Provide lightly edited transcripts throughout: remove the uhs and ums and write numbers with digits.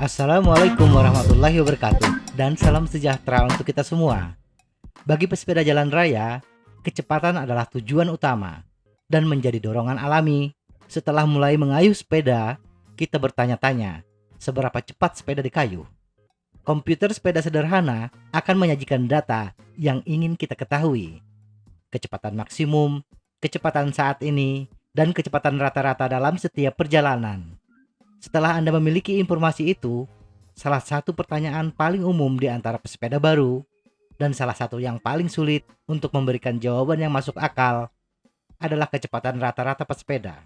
Assalamualaikum warahmatullahi wabarakatuh dan salam sejahtera untuk kita semua. Bagi pesepeda jalan raya, kecepatan adalah tujuan utama dan menjadi dorongan alami. Setelah mulai mengayuh sepeda, kita bertanya-tanya, seberapa cepat sepeda dikayuh? Komputer sepeda sederhana akan menyajikan data yang ingin kita ketahui. Kecepatan maksimum, kecepatan saat ini, dan kecepatan rata-rata dalam setiap perjalanan. Setelah Anda memiliki informasi itu, salah satu pertanyaan paling umum di antara pesepeda baru dan salah satu yang paling sulit untuk memberikan jawaban yang masuk akal adalah kecepatan rata-rata pesepeda.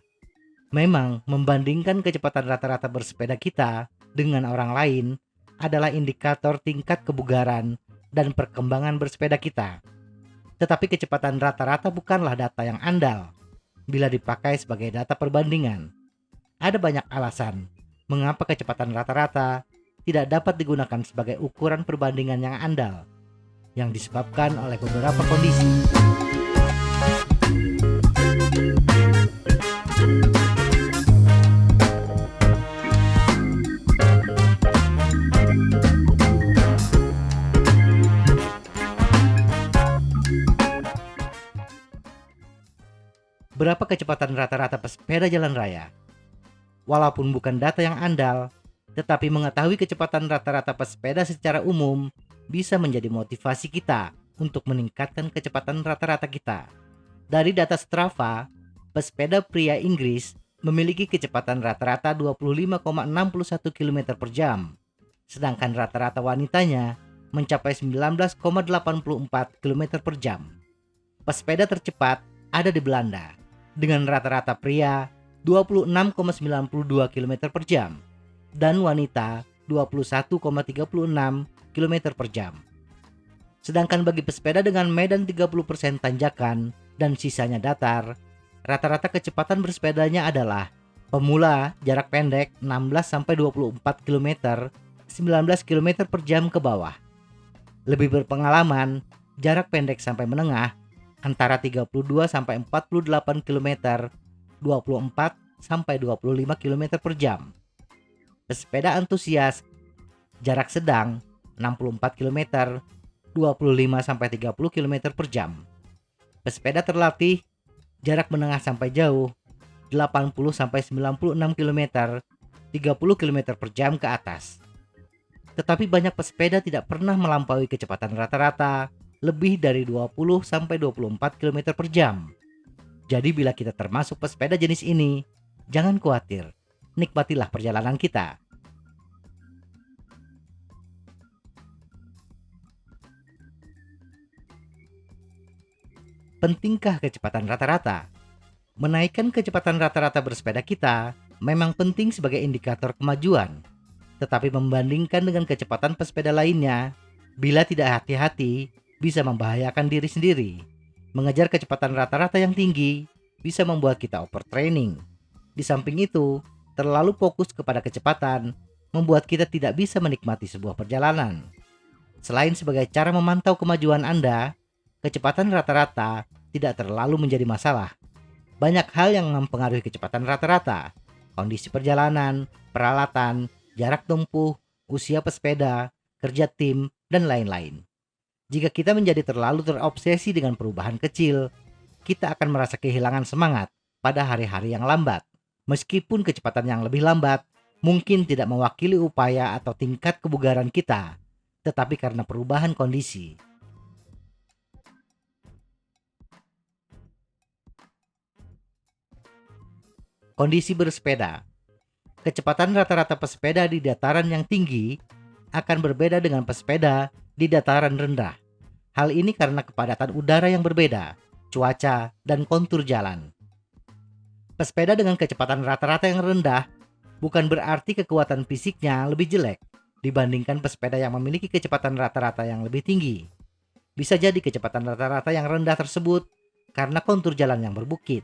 Memang, membandingkan kecepatan rata-rata bersepeda kita dengan orang lain adalah indikator tingkat kebugaran dan perkembangan bersepeda kita. Tetapi kecepatan rata-rata bukanlah data yang andal bila dipakai sebagai data perbandingan. Ada banyak alasan mengapa kecepatan rata-rata tidak dapat digunakan sebagai ukuran perbandingan yang andal, yang disebabkan oleh beberapa kondisi. Berapa kecepatan rata-rata pesepeda jalan raya? Walaupun bukan data yang andal, tetapi mengetahui kecepatan rata-rata pesepeda secara umum bisa menjadi motivasi kita untuk meningkatkan kecepatan rata-rata kita. Dari data Strava, pesepeda pria Inggris memiliki kecepatan rata-rata 25,61 km per jam, sedangkan rata-rata wanitanya mencapai 19,84 km per jam. Pesepeda tercepat ada di Belanda dengan rata-rata pria 26,92 km per jam dan wanita 21,36 km per jam. Sedangkan bagi pesepeda dengan medan 30% tanjakan dan sisanya datar, rata-rata kecepatan bersepedanya adalah pemula jarak pendek 16-24 km, 19 km per jam ke bawah. Lebih berpengalaman, jarak pendek sampai menengah antara 32-48 km, 24-25 km per jam. Pesepeda antusias jarak sedang 64 km, 25-30 km per jam. Pesepeda terlatih jarak menengah sampai jauh 80-96 km, 30 km per jam ke atas. Tetapi banyak pesepeda tidak pernah melampaui kecepatan rata-rata lebih dari 20-24 km per jam. Jadi bila kita termasuk pesepeda jenis ini, jangan khawatir, nikmatilah perjalanan kita. Pentingkah kecepatan rata-rata? Menaikkan kecepatan rata-rata bersepeda kita memang penting sebagai indikator kemajuan. Tetapi membandingkan dengan kecepatan pesepeda lainnya, bila tidak hati-hati, bisa membahayakan diri sendiri. Mengejar kecepatan rata-rata yang tinggi bisa membuat kita overtraining. Di samping itu, terlalu fokus kepada kecepatan membuat kita tidak bisa menikmati sebuah perjalanan. Selain sebagai cara memantau kemajuan Anda, kecepatan rata-rata tidak terlalu menjadi masalah. Banyak hal yang mempengaruhi kecepatan rata-rata: kondisi perjalanan, peralatan, jarak tempuh, usia pesepeda, kerja tim, dan lain-lain. Jika kita menjadi terlalu terobsesi dengan perubahan kecil, kita akan merasa kehilangan semangat pada hari-hari yang lambat. Meskipun kecepatan yang lebih lambat mungkin tidak mewakili upaya atau tingkat kebugaran kita, tetapi karena perubahan kondisi. Kondisi bersepeda. Kecepatan rata-rata pesepeda di dataran yang tinggi akan berbeda dengan pesepeda di dataran rendah. Hal ini karena kepadatan udara yang berbeda, cuaca, dan kontur jalan. Pesepeda dengan kecepatan rata-rata yang rendah bukan berarti kekuatan fisiknya lebih jelek dibandingkan pesepeda yang memiliki kecepatan rata-rata yang lebih tinggi. Bisa jadi kecepatan rata-rata yang rendah tersebut karena kontur jalan yang berbukit.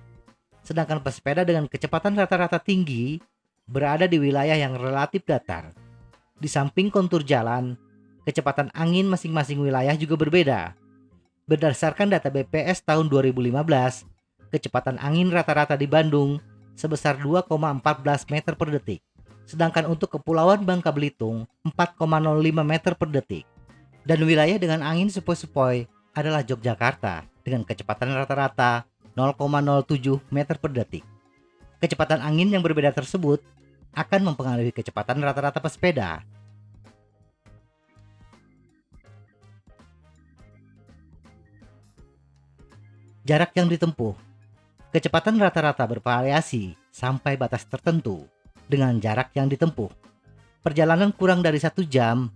Sedangkan pesepeda dengan kecepatan rata-rata tinggi berada di wilayah yang relatif datar. Di samping kontur jalan, kecepatan angin masing-masing wilayah juga berbeda. Berdasarkan data BPS tahun 2015, kecepatan angin rata-rata di Bandung sebesar 2,14 meter per detik. Sedangkan untuk Kepulauan Bangka Belitung 4,05 meter per detik. Dan wilayah dengan angin sepoi-sepoi adalah Yogyakarta dengan kecepatan rata-rata 0,07 meter per detik. Kecepatan angin yang berbeda tersebut akan mempengaruhi kecepatan rata-rata pesepeda. Jarak yang ditempuh. Kecepatan rata-rata bervariasi sampai batas tertentu dengan jarak yang ditempuh. Perjalanan kurang dari 1 jam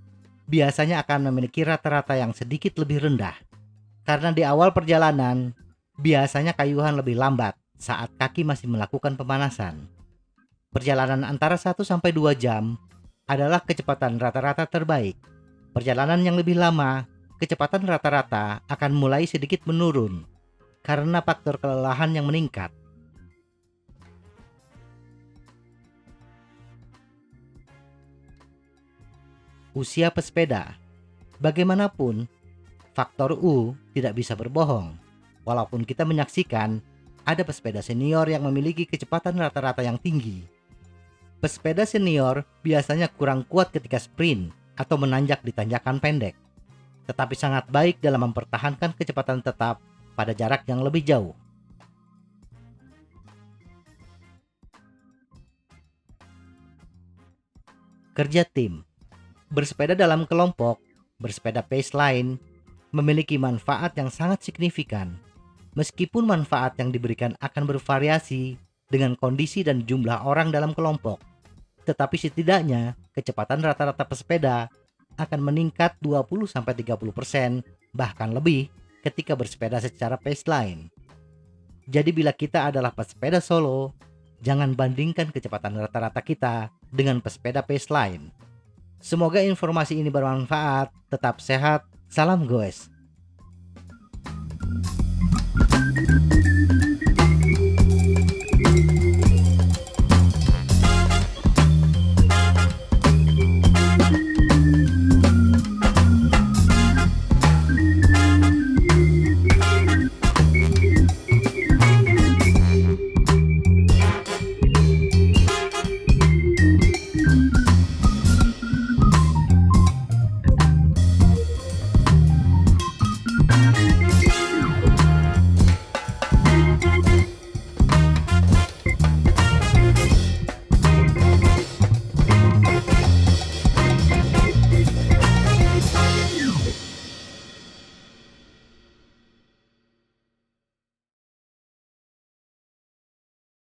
biasanya akan memiliki rata-rata yang sedikit lebih rendah. Karena di awal perjalanan, biasanya kayuhan lebih lambat saat kaki masih melakukan pemanasan. Perjalanan antara 1 sampai 2 jam adalah kecepatan rata-rata terbaik. Perjalanan yang lebih lama, kecepatan rata-rata akan mulai sedikit menurun karena faktor kelelahan yang meningkat. Usia pesepeda. Bagaimanapun, faktor U tidak bisa berbohong. Walaupun kita menyaksikan ada pesepeda senior yang memiliki kecepatan rata-rata yang tinggi. Pesepeda senior biasanya kurang kuat ketika sprint atau menanjak di tanjakan pendek, tetapi sangat baik dalam mempertahankan kecepatan tetap pada jarak yang lebih jauh. Kerja tim. Bersepeda dalam kelompok, bersepeda pace line, memiliki manfaat yang sangat signifikan. Meskipun manfaat yang diberikan akan bervariasi dengan kondisi dan jumlah orang dalam kelompok, tetapi setidaknya kecepatan rata-rata pesepeda akan meningkat 20-30%, bahkan lebih ketika bersepeda secara pace line. Jadi bila kita adalah pesepeda solo, jangan bandingkan kecepatan rata-rata kita dengan pesepeda pace line. Semoga informasi ini bermanfaat, tetap sehat, salam goes.